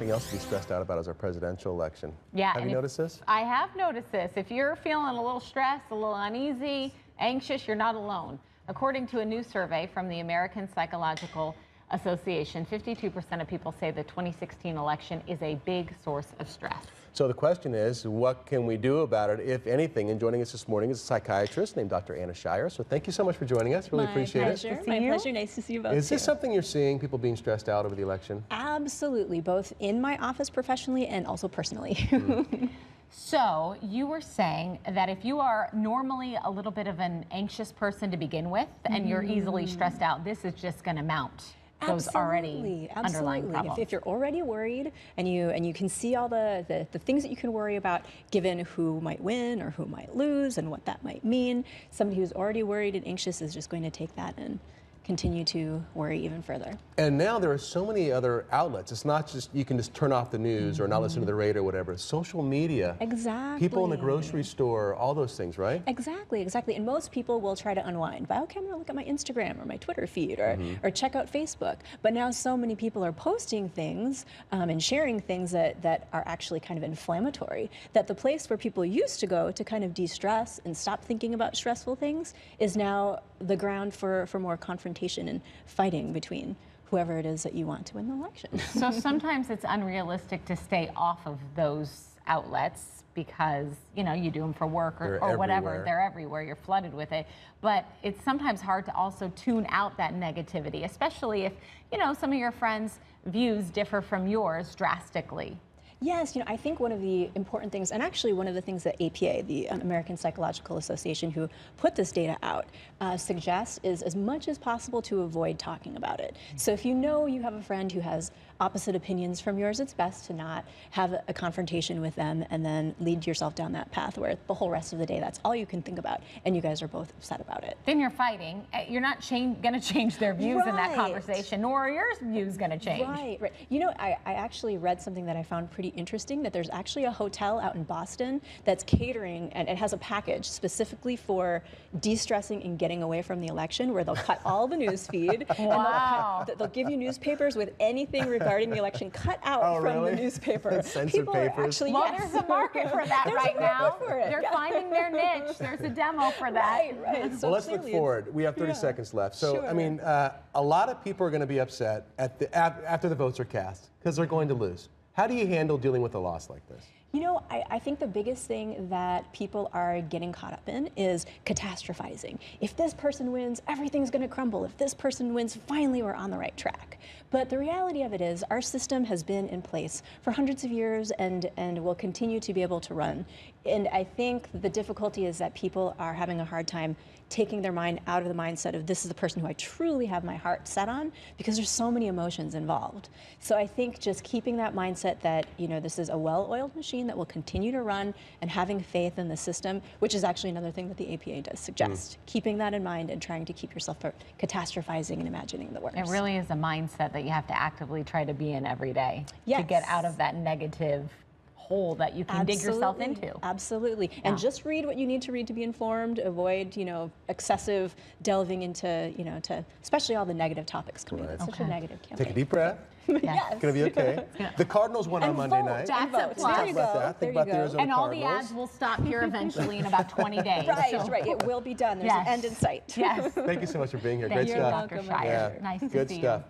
something else to be stressed out about is our presidential election. Yeah. Have you noticed this? I have noticed this. If you're feeling a little stressed, a little uneasy, anxious, you're not alone. According to a new survey from the American Psychological Association, 52% of people say the 2016 election is a big source of stress. So the question is, what can we do about it, if anything? And joining us this morning is a psychiatrist named Dr. Anna Shire. So thank you so much for joining us. Really appreciate it. My pleasure. Nice to see you both. Is this something you're seeing, people being stressed out over the election? Absolutely, both in my office professionally and also personally. So you were saying that if you are normally a little bit of an anxious person to begin with, and you're easily stressed out, this is just going to mount those already underlying problems. If you're already worried and you can see all the things that you can worry about given who might win or who might lose and what that might mean, somebody who's already worried and anxious is just going to take that and continue to worry even further. And now there are so many other outlets. It's not just you can just turn off the news or not listen to the radio or whatever. Social media. Exactly. People in the grocery store, all those things, right? Exactly. And most people will try to unwind by, okay, I'm going to look at my Instagram or my Twitter feed or check out Facebook. But now so many people are posting things and sharing things that are actually kind of inflammatory, that the place where people used to go to kind of de-stress and stop thinking about stressful things is now the ground for more confrontation and fighting between whoever it is that you want to win the election. So sometimes it's unrealistic to stay off of those outlets because, you know, you do them for work or whatever. They're everywhere. You're flooded with it. But it's sometimes hard to also tune out that negativity, especially if, you know, some of your friends' views differ from yours drastically. Yes, I think one of the important things, and actually one of the things that APA, the American Psychological Association, who put this data out, suggests is as much as possible to avoid talking about it. So if you know you have a friend who has opposite opinions from yours, it's best to not have a confrontation with them and then lead yourself down that path where the whole rest of the day that's all you can think about and you guys are both upset about it. Then you're fighting. You're not going to change their views in that conversation, nor are your views going to change. Right. I actually read something that I found pretty interesting, that there's actually a hotel out in Boston that's catering, and it has a package specifically for de-stressing and getting away from the election, where they'll cut all the news feed and they'll give you newspapers with anything regarding the election cut out from the newspaper. Censored papers. There's a market for that right now. They're finding their niche. There's a demo for that. Right. So well, let's look forward. We have 30 seconds left. So, I mean, a lot of people are going to be upset after the votes are cast because they're going to lose. How do you handle dealing with a loss like this? I think the biggest thing that people are getting caught up in is catastrophizing. If this person wins, everything's going to crumble. If this person wins, finally we're on the right track. But the reality of it is our system has been in place for hundreds of years and will continue to be able to run. And I think the difficulty is that people are having a hard time taking their mind out of the mindset of this is the person who I truly have my heart set on, because there's so many emotions involved. So I think just keeping that mindset that, this is a well-oiled machine that will continue to run, and having faith in the system, which is actually another thing that the APA does suggest. Keeping that in mind and trying to keep yourself from catastrophizing and imagining the worst. It really is a mindset that you have to actively try to be in every day to get out of that negative hole that you can dig yourself into. Absolutely. And just read what you need to read to be informed. Avoid, excessive delving into, especially all the negative topics coming out. It's such a negative campaign. Take a deep breath. Yes. It's going to be okay. The Cardinals won on Monday night. That's a plus. Think about that. Think about the Arizona and all Cardinals. the ads will stop here eventually in about 20 days. Right. It will be done. There's an end in sight. Yes. Thank you so much for being here. Thank Great you, stuff. Dr. Shire. Nice to see you. Good stuff.